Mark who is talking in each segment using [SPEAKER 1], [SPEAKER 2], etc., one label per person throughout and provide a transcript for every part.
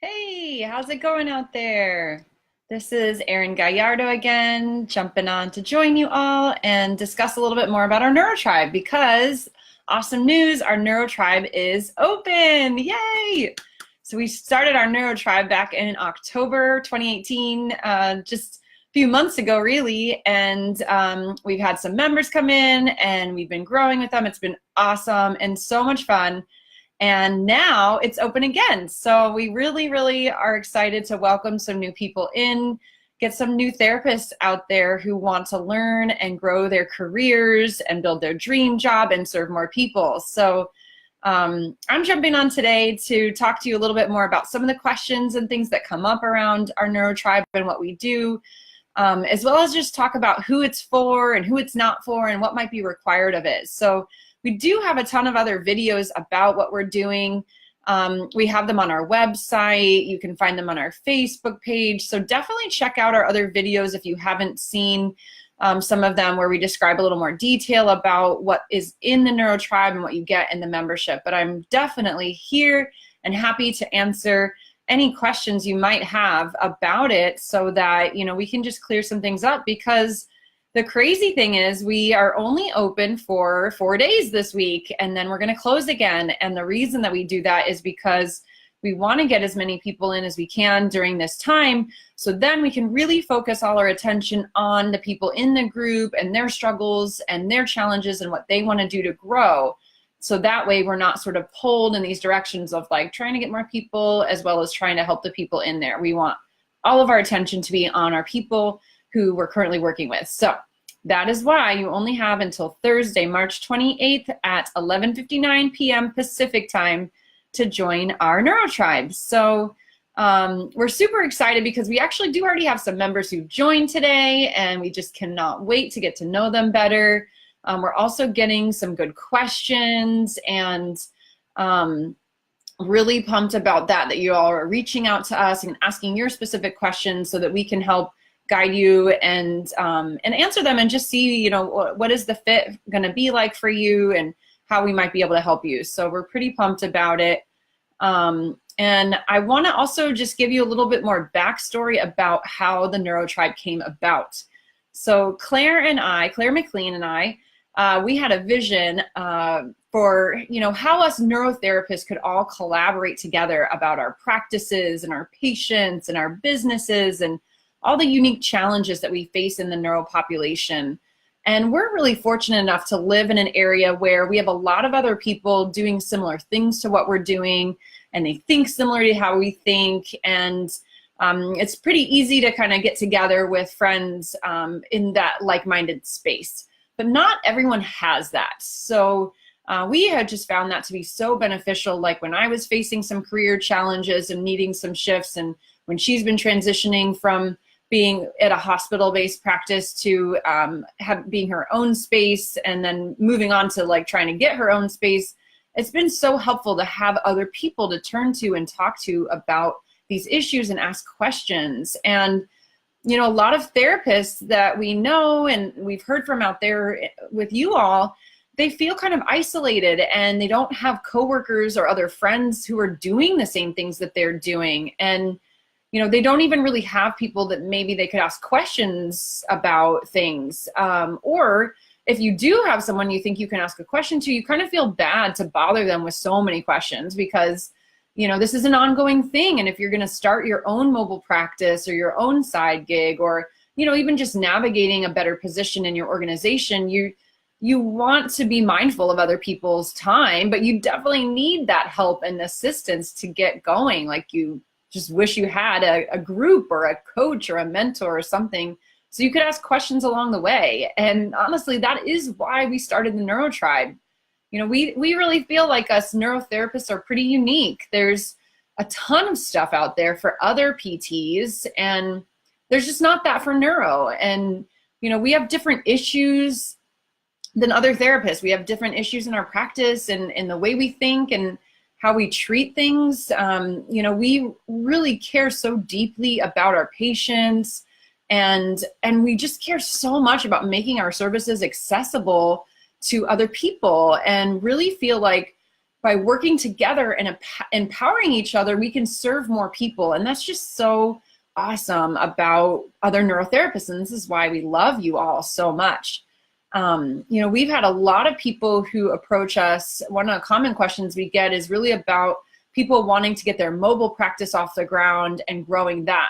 [SPEAKER 1] Hey, how's it going out there? This is Erin Gallardo again, jumping on to join you all and discuss a little bit more about our NeuroTribe because awesome news, our NeuroTribe is open. Yay! So we started our NeuroTribe back in October 2018, just a few months ago, really, and we've had some members come in and we've been growing with them. It's been awesome and so much fun. And now it's open again. So we really are excited to welcome some new people in, get some new therapists out there who want to learn and grow their careers and build their dream job and serve more people. So I'm jumping on today to talk to you a little bit more about some of the questions and things that come up around our NeuroTribe and what we do, as well as just talk about who it's for and who it's not for and what might be required of it. So we do have a ton of other videos about what we're doing. We have them on our website. You can find them on our Facebook page. So definitely check out our other videos if you haven't seen some of them where we describe a little more detail about what is in the NeuroTribe and what you get in the membership. But I'm definitely here and happy to answer any questions you might have about it so that, we can just clear some things up, because the crazy thing is we are only open for 4 days this week, and then we're going to close again. And the reason that we do that is because we want to get as many people in as we can during this time, so then we can really focus all our attention on the people in the group and their struggles and their challenges and what they want to do to grow. So that way we're not sort of pulled in these directions of like trying to get more people as well as trying to help the people in there. We want all of our attention to be on our people who we're currently working with. So that is why you only have until Thursday, March 28th at 11:59 p.m. Pacific time to join our NeuroTribe. So we're super excited because we actually do already have some members who joined today, and we just cannot wait to get to know them better. We're also getting some good questions, and really pumped about that you all are reaching out to us and asking your specific questions so that we can help guide you and answer them and just see, what is the fit going to be like for you and how we might be able to help you. So we're pretty pumped about it. And I want to also just give you a little bit more backstory about how the NeuroTribe came about. So Claire McLean and I, we had a vision for, how us neurotherapists could all collaborate together about our practices and our patients and our businesses and all the unique challenges that we face in the neuro population. And we're really fortunate enough to live in an area where we have a lot of other people doing similar things to what we're doing, and they think similar to how we think. And it's pretty easy to kind of get together with friends in that like-minded space. But not everyone has that. So we had just found that to be so beneficial, like when I was facing some career challenges and needing some shifts, and when she's been transitioning from being at a hospital-based practice to being her own space and then moving on to like trying to get her own space. It's been so helpful to have other people to turn to and talk to about these issues and ask questions. And, a lot of therapists that we know and we've heard from out there with you all, they feel kind of isolated and they don't have coworkers or other friends who are doing the same things that they're doing. And they don't even really have people that maybe they could ask questions about things. Or if you do have someone you think you can ask a question to, you kind of feel bad to bother them with so many questions because, this is an ongoing thing. And if you're going to start your own mobile practice or your own side gig, or, even just navigating a better position in your organization, you want to be mindful of other people's time, but you definitely need that help and assistance to get going. Like you just wish you had a group or a coach or a mentor or something so you could ask questions along the way. And honestly, that is why we started the NeuroTribe. We really feel like us neurotherapists are pretty unique. There's a ton of stuff out there for other PTs, and there's just not that for neuro. And, we have different issues than other therapists. We have different issues in our practice and in the way we think and how we treat things. We really care so deeply about our patients, and we just care so much about making our services accessible to other people, and really feel like by working together and empowering each other, we can serve more people. And that's just so awesome about other neurotherapists. And this is why we love you all so much. We've had a lot of people who approach us. One of the common questions we get is really about people wanting to get their mobile practice off the ground and growing that.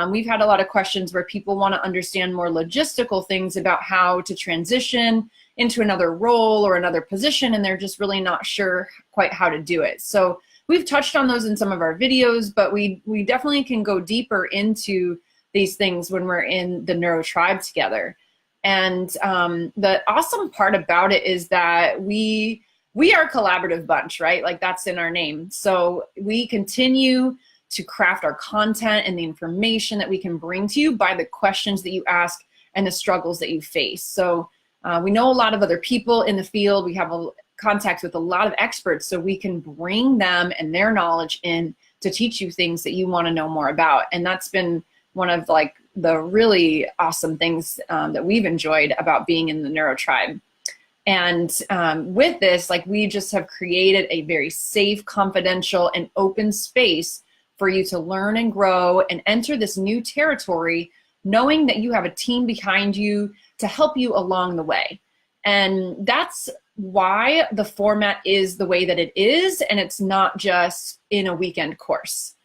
[SPEAKER 1] We've had a lot of questions where people want to understand more logistical things about how to transition into another role or another position, and they're just really not sure quite how to do it. So we've touched on those in some of our videos, but we definitely can go deeper into these things when we're in the NeuroTribe together. And the awesome part about it is that we are a collaborative bunch, right? Like that's in our name. So we continue to craft our content and the information that we can bring to you by the questions that you ask and the struggles that you face. So we know a lot of other people in the field. We have contact with a lot of experts, so we can bring them and their knowledge in to teach you things that you want to know more about. And that's been one of like the really awesome things that we've enjoyed about being in the NeuroTribe. And with this, like we just have created a very safe, confidential, and open space for you to learn and grow and enter this new territory, knowing that you have a team behind you to help you along the way. And that's why the format is the way that it is, and it's not just in a weekend course.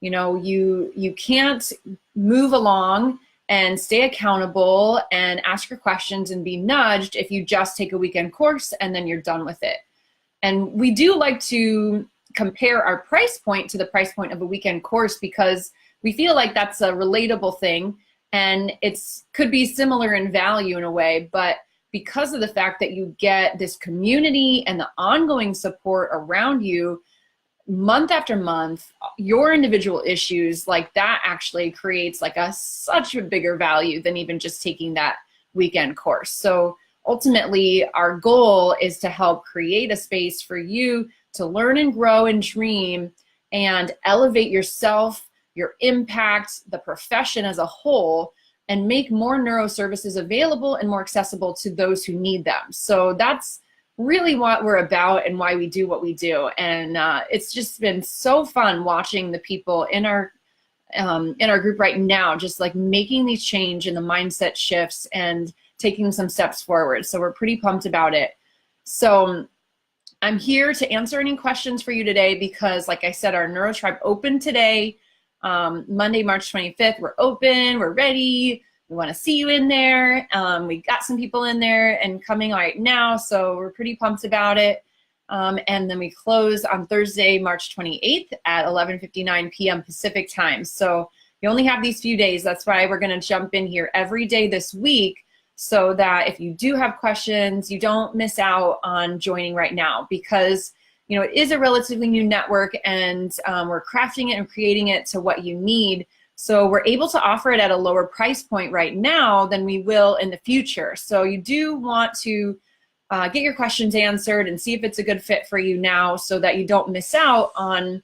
[SPEAKER 1] You know, you can't move along and stay accountable and ask your questions and be nudged if you just take a weekend course and then you're done with it. And we do like to compare our price point to the price point of a weekend course because we feel like that's a relatable thing, and it's could be similar in value in a way, but because of the fact that you get this community and the ongoing support around you month after month, your individual issues, like that actually creates like such a bigger value than even just taking that weekend course. So ultimately our goal is to help create a space for you to learn and grow and dream and elevate yourself, your impact, the profession as a whole, and make more neuroservices available and more accessible to those who need them. So that's really what we're about and why we do what we do. And it's just been so fun watching the people in our group right now, just like making these change in the mindset shifts and taking some steps forward. So we're pretty pumped about it. So I'm here to answer any questions for you today because, like I said, our NeuroTribe opened today, Monday, March 25th. We're open, we're ready. We want to see you in there. We got some people in there and coming right now, so we're pretty pumped about it. And then we close on Thursday, March 28th at 11:59 p.m. Pacific time. So you only have these few days. That's why we're going to jump in here every day this week, so that if you do have questions, you don't miss out on joining right now, because you know it is a relatively new network, and we're crafting it and creating it to what you need. So we're able to offer it at a lower price point right now than we will in the future. So you do want to get your questions answered and see if it's a good fit for you now, so that you don't miss out on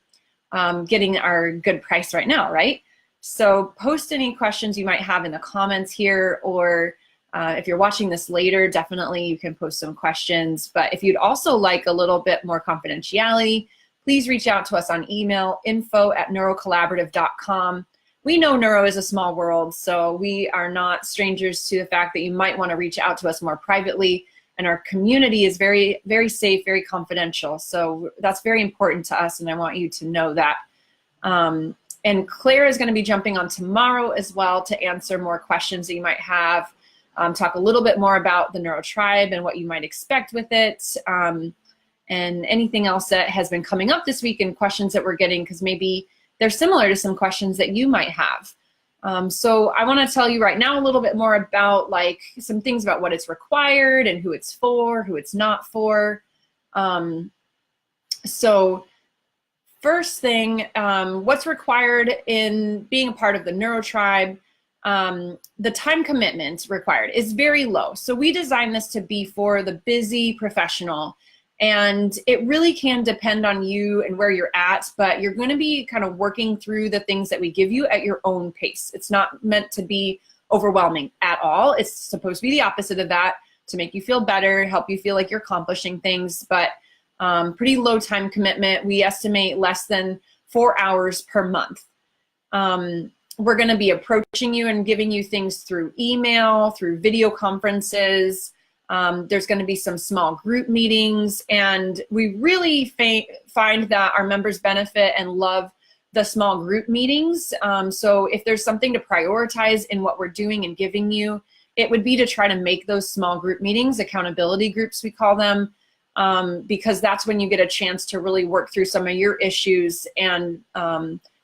[SPEAKER 1] getting our good price right now, right? So post any questions you might have in the comments here, or if you're watching this later, definitely you can post some questions. But if you'd also like a little bit more confidentiality, please reach out to us on email, info@neurocollaborative.com. We know neuro is a small world, so we are not strangers to the fact that you might want to reach out to us more privately. And our community is very, very safe, very confidential. So that's very important to us, and I want you to know that. And Claire is going to be jumping on tomorrow as well to answer more questions that you might have, talk a little bit more about the NeuroTribe and what you might expect with it, and anything else that has been coming up this week and questions that we're getting, because maybe they're similar to some questions that you might have. So I want to tell you right now a little bit more about like some things about what it's required and who it's for, who it's not for. So first thing, what's required in being a part of the NeuroTribe, the time commitment required is very low. So we designed this to be for the busy professional. And it really can depend on you and where you're at, but you're going to be kind of working through the things that we give you at your own pace. It's not meant to be overwhelming at all. It's supposed to be the opposite of that, to make you feel better, help you feel like you're accomplishing things. But Pretty low time commitment. We estimate less than 4 hours per month. We're going to be approaching you and giving you things through email, through video conferences. There's going to be some small group meetings, and we really find that our members benefit and love the small group meetings. So if there's something to prioritize in what we're doing and giving you, it would be to try to make those small group meetings, accountability groups we call them, because that's when you get a chance to really work through some of your issues and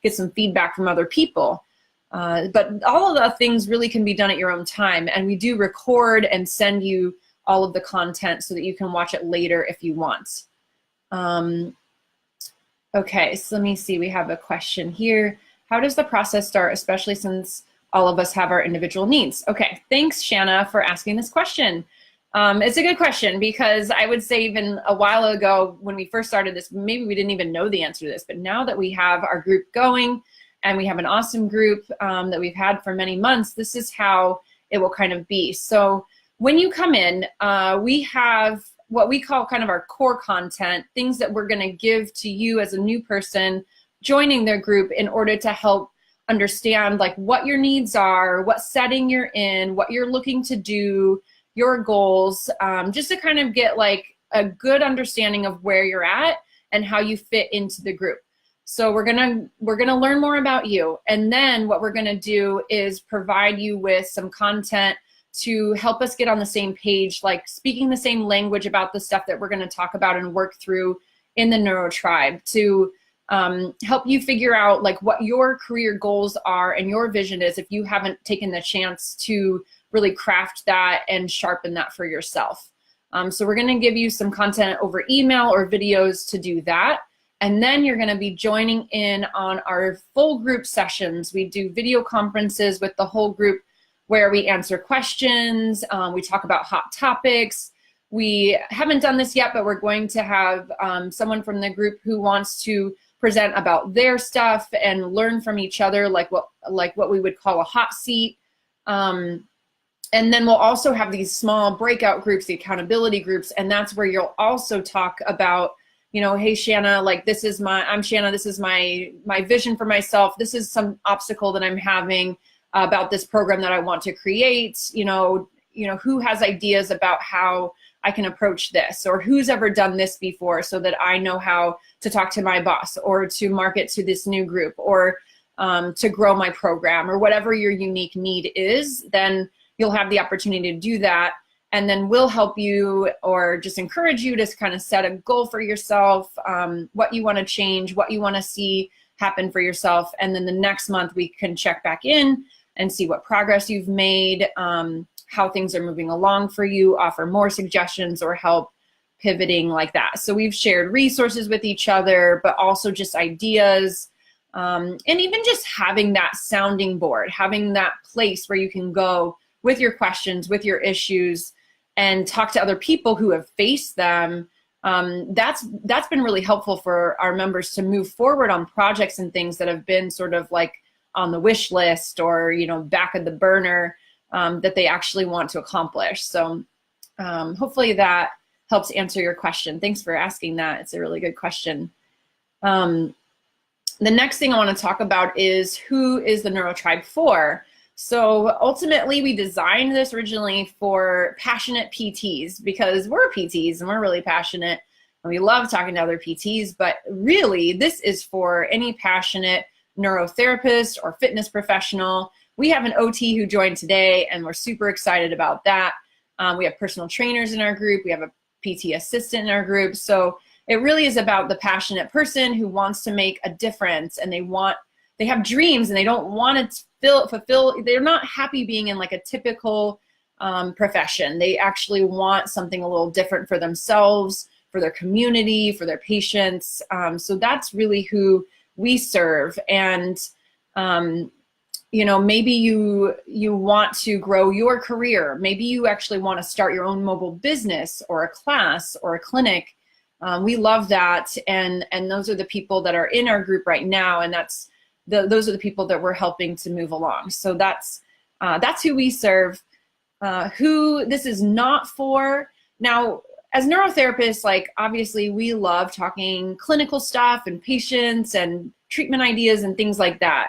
[SPEAKER 1] get some feedback from other people. But all of the things really can be done at your own time, and we do record and send you all of the content so that you can watch it later if you want. Okay, so let me see, we have a question here. How does the process start, especially since all of us have our individual needs? Okay, thanks, Shanna, for asking this question. It's a good question, because I would say even a while ago when we first started this, maybe we didn't even know the answer to this, but now that we have our group going and we have an awesome group that we've had for many months, this is how it will kind of be. So when you come in, we have what we call kind of our core content, things that we're going to give to you as a new person joining their group in order to help understand like what your needs are, what setting you're in, what you're looking to do, your goals, just to kind of get like a good understanding of where you're at and how you fit into the group. So we're gonna learn more about you, and then what we're gonna do is provide you with some content to help us get on the same page, like speaking the same language about the stuff that we're going to talk about and work through in the NeuroTribe, to help you figure out like what your career goals are and your vision is if you haven't taken the chance to really craft that and sharpen that for yourself. So we're going to give you some content over email or videos to do that. And then you're going to be joining in on our full group sessions. We do video conferences with the whole group where we answer questions, we talk about hot topics. We haven't done this yet, but we're going to have someone from the group who wants to present about their stuff and learn from each other, like what we would call a hot seat. And then we'll also have these small breakout groups, the accountability groups, and that's where you'll also talk about, you know, hey Shanna, like I'm Shanna, this is my vision for myself, this is some obstacle that I'm having about this program that I want to create, you know, who has ideas about how I can approach this, or who's ever done this before so that I know how to talk to my boss or to market to this new group, or to grow my program, or whatever your unique need is. Then you'll have the opportunity to do that. And then we'll help you or just encourage you to kind of set a goal for yourself, what you want to change, what you want to see happen for yourself. And then the next month we can check back in and see what progress you've made, how things are moving along for you, offer more suggestions or help pivoting like that. So we've shared resources with each other, but also just ideas, and even just having that sounding board, having that place where you can go with your questions, with your issues, and talk to other people who have faced them. That's been really helpful for our members to move forward on projects and things that have been sort of like on the wish list or, you know, back of the burner, that they actually want to accomplish. So hopefully that helps answer your question. Thanks for asking that. It's a really good question. The next thing I want to talk about is, who is the NeuroTribe for? So ultimately we designed this originally for passionate PTs, because we're PTs and we're really passionate and we love talking to other PTs, but really this is for any passionate neurotherapist or fitness professional. We have an OT who joined today and we're super excited about that. We have personal trainers in our group. We have a PT assistant in our group. So it really is about the passionate person who wants to make a difference, and they have dreams and they don't want to fulfill, they're not happy being in like a typical profession. They actually want something a little different for themselves, for their community, for their patients. So that's really who we serve. And you know, maybe you want to grow your career. Maybe you actually want to start your own mobile business or a class or a clinic. We love that, and those are the people that are in our group right now, and those are the people that we're helping to move along. So that's who we serve. Who this is not for. Now, as neurotherapists, like obviously we love talking clinical stuff and patients and treatment ideas and things like that.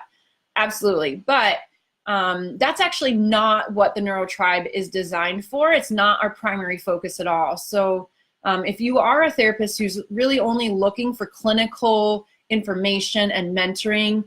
[SPEAKER 1] Absolutely. But that's actually not what the NeuroTribe is designed for. It's not our primary focus at all. So if you are a therapist who's really only looking for clinical information and mentoring,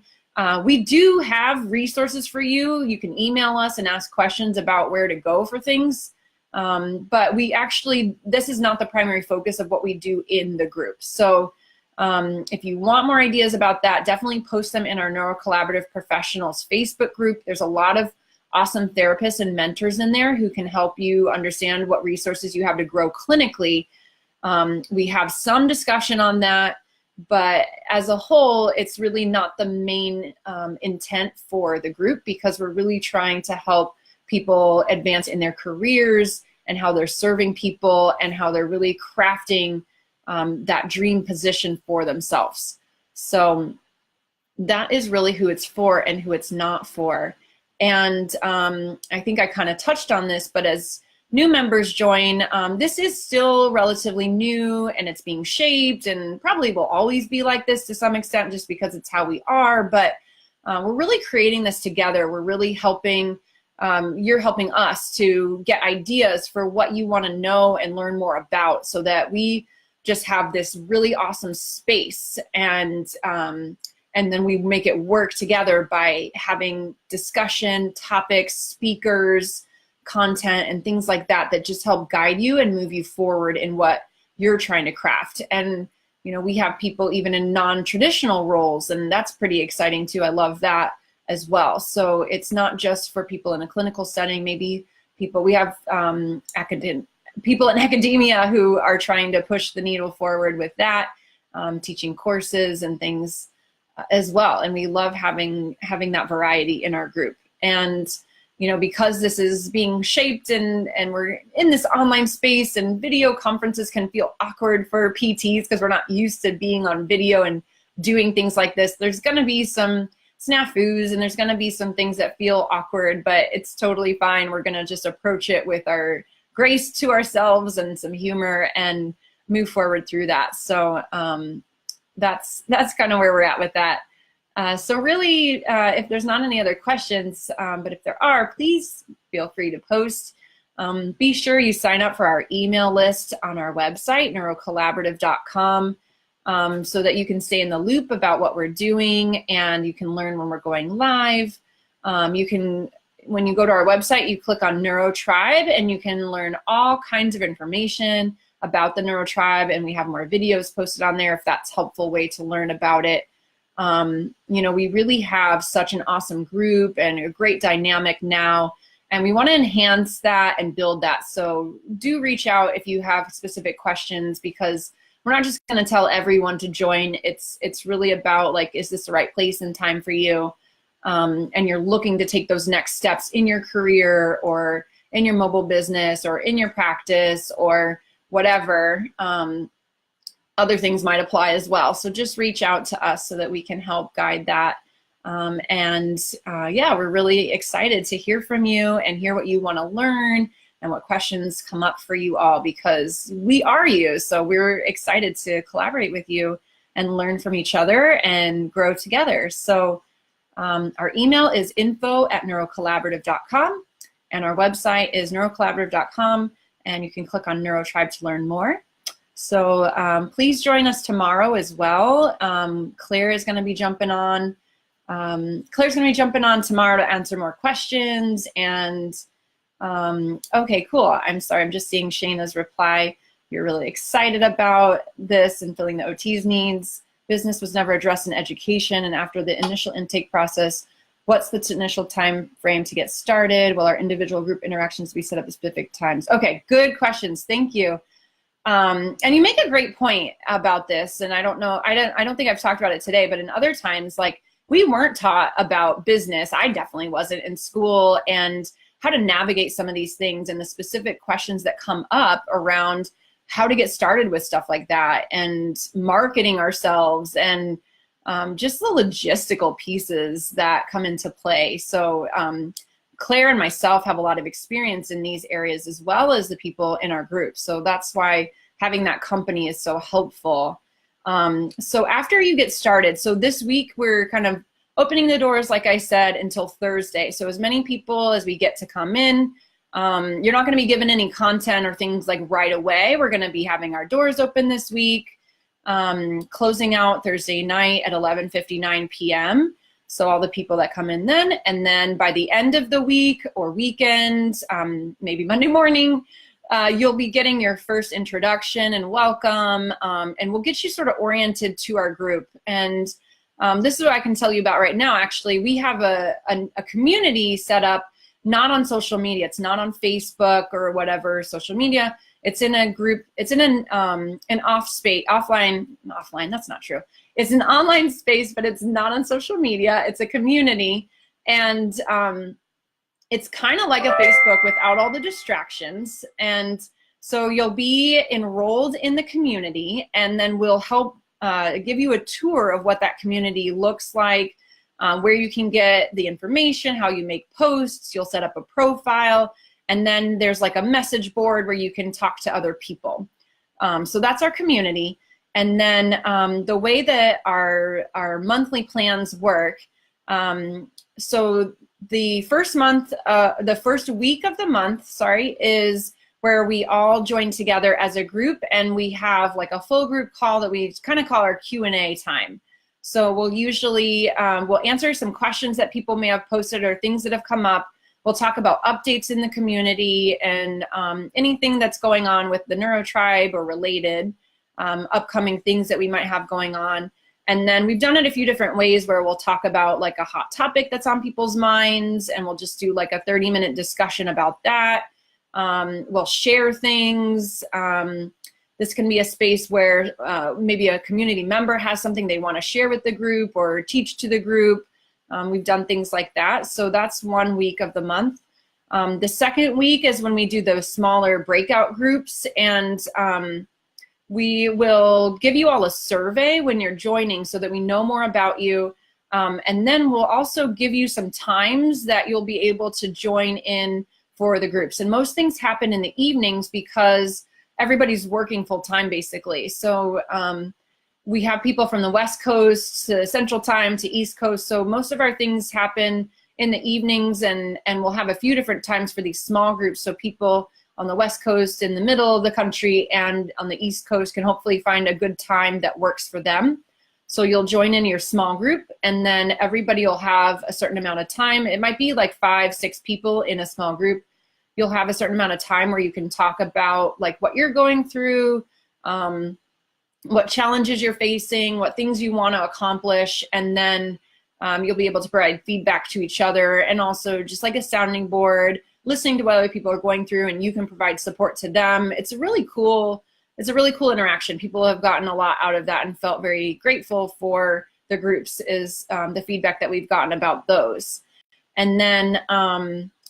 [SPEAKER 1] we do have resources for you. You can email us and ask questions about where to go for things. But this is not the primary focus of what we do in the group. So if you want more ideas about that, definitely post them in our NeuroCollaborative Professionals Facebook group. There's a lot of awesome therapists and mentors in there who can help you understand what resources you have to grow clinically. We have some discussion on that, but as a whole, it's really not the main intent for the group, because we're really trying to help people advance in their careers and how they're serving people and how they're really crafting that dream position for themselves. So that is really who it's for and who it's not for. And I think I kind of touched on this, but as new members join, this is still relatively new and it's being shaped, and probably will always be like this to some extent just because it's how we are. But we're really creating this together. We're really helping, you're helping us to get ideas for what you want to know and learn more about, so that we just have this really awesome space, and then we make it work together by having discussion, topics, speakers, content, and things like that that just help guide you and move you forward in what you're trying to craft. And you know, we have people even in non-traditional roles, and that's pretty exciting too. I love that as well. So it's not just for people in a clinical setting. Maybe people, we have people in academia who are trying to push the needle forward with that, teaching courses and things as well. And we love having that variety in our group. And you know, because this is being shaped and we're in this online space, and video conferences can feel awkward for PTs because we're not used to being on video and doing things like this. There's going to be some snafus and there's going to be some things that feel awkward, but it's totally fine. We're going to just approach it with our grace to ourselves and some humor and move forward through that. So that's kind of where we're at with that. So really, if there's not any other questions, but if there are, please feel free to post. Be sure you sign up for our email list on our website, neurocollaborative.com, so that you can stay in the loop about what we're doing, and you can learn when we're going live. When you go to our website, you click on NeuroTribe, and you can learn all kinds of information about the NeuroTribe, and we have more videos posted on there if that's a helpful way to learn about it. You know, we really have such an awesome group and a great dynamic now, and we want to enhance that and build that. So do reach out if you have specific questions, because we're not just going to tell everyone to join. It's really about, like, is this the right place and time for you? And you're looking to take those next steps in your career or in your mobile business or in your practice or whatever. Other things might apply as well. So just reach out to us so that we can help guide that. Yeah, we're really excited to hear from you and hear what you want to learn and what questions come up for you all, because we are you. So we're excited to collaborate with you and learn from each other and grow together. So our email is info@neurocollaborative.com, and our website is neurocollaborative.com, and you can click on NeuroTribe to learn more. So please join us tomorrow as well. Claire is going to be jumping on. Claire's going to be jumping on tomorrow to answer more questions. And okay, cool. I'm sorry, I'm just seeing Shayna's reply. You're really excited about this and filling the OT's needs. Business was never addressed in education, and after the initial intake process, what's the initial time frame to get started? Will our individual group interactions be set up at specific times? Okay, good questions. Thank you. And you make a great point about this, and I don't know, I don't think I've talked about it today, but in other times, like, we weren't taught about business. I definitely wasn't in school, and how to navigate some of these things and the specific questions that come up around how to get started with stuff like that, and marketing ourselves, and just the logistical pieces that come into play. So Claire and myself have a lot of experience in these areas, as well as the people in our group. So that's why having that company is so helpful. So after you get started, so this week we're kind of opening the doors, like I said, until Thursday. So as many people as we get to come in, you're not going to be given any content or things like right away. We're going to be having our doors open this week, closing out Thursday night at 11:59 p.m. So all the people that come in then, and then by the end of the week or weekend, maybe Monday morning, you'll be getting your first introduction and welcome, and we'll get you sort of oriented to our group. And this is what I can tell you about right now. Actually, we have a community set up, not on social media. It's not on Facebook or whatever social media. It's in a group. It's in an offline. That's not true. It's an online space, but it's not on social media. It's a community, and it's kind of like a Facebook without all the distractions. And so you'll be enrolled in the community, and then we'll help give you a tour of what that community looks like, where you can get the information, how you make posts. You'll set up a profile, and then there's like a message board where you can talk to other people. So that's our community. And then the way that our monthly plans work, so the first week of the month, is where we all join together as a group, and we have like a full group call that we kind of call our Q&A time. So we'll usually, we'll answer some questions that people may have posted or things that have come up. We'll talk about updates in the community and anything that's going on with the NeuroTribe or related, upcoming things that we might have going on. And then we've done it a few different ways where we'll talk about like a hot topic that's on people's minds, and we'll just do like a 30-minute discussion about that. We'll share things. This can be a space where maybe a community member has something they want to share with the group or teach to the group. We've done things like that. So that's 1 week of the month. The second week is when we do those smaller breakout groups, and we will give you all a survey when you're joining so that we know more about you. And then we'll also give you some times that you'll be able to join in for the groups. And most things happen in the evenings because everybody's working full time basically. So we have people from the West Coast to Central Time to East Coast. So most of our things happen in the evenings, and we'll have a few different times for these small groups. So people on the West Coast, in the middle of the country, and on the East Coast can hopefully find a good time that works for them. So you'll join in your small group, and then everybody will have a certain amount of time. It might be like 5-6 people in a small group. You'll have a certain amount of time where you can talk about like what you're going through, what challenges you're facing, what things you want to accomplish, and then you'll be able to provide feedback to each other, and also just like a sounding board, listening to what other people are going through, and you can provide support to them. It's a really cool interaction. People have gotten a lot out of that and felt very grateful for the groups, is the feedback that we've gotten about those. And then,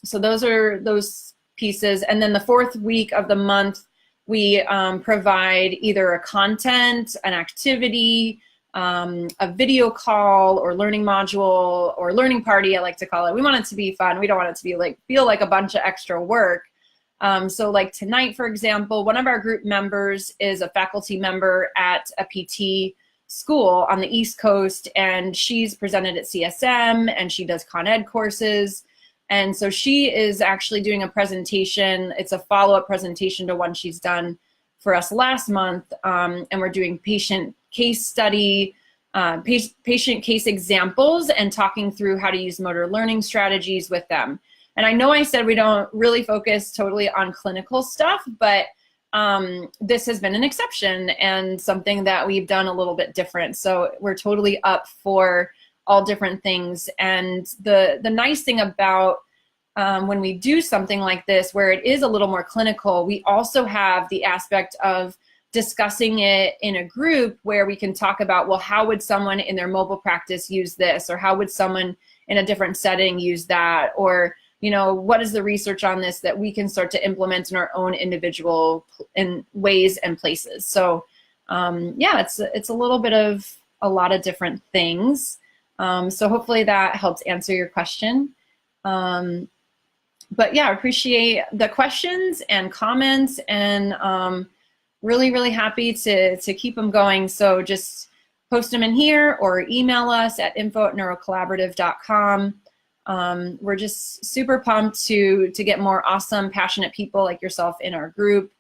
[SPEAKER 1] so those are those pieces. And then the fourth week of the month, we provide either a content, an activity, a video call or learning module or learning party, I like to call it. We want it to be fun. We don't want it to be like feel like a bunch of extra work. So like tonight, for example, one of our group members is a faculty member at a PT school on the East Coast, and she's presented at CSM, and she does Con Ed courses. And so she is actually doing a presentation. It's a follow-up presentation to one she's done for us last month, and we're doing patient case study, patient case examples, and talking through how to use motor learning strategies with them. And I know I said we don't really focus totally on clinical stuff, but this has been an exception and something that we've done a little bit different. So we're totally up for all different things. And the nice thing about when we do something like this, where it is a little more clinical, we also have the aspect of discussing it in a group where we can talk about, well, how would someone in their mobile practice use this? Or how would someone in a different setting use that? Or, you know, what is the research on this that we can start to implement in our own individual ways and places? So yeah, it's a little bit of a lot of different things. So hopefully that helps answer your question. But yeah, I appreciate the questions and comments, and really, really happy to keep them going. So just post them in here or email us at info@neurocollaborative.com. We're just super pumped to get more awesome, passionate people like yourself in our group,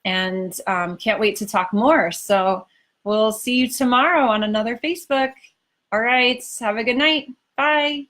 [SPEAKER 1] and can't wait to talk more. So we'll see you tomorrow on another Facebook. All right, have a good night. Bye.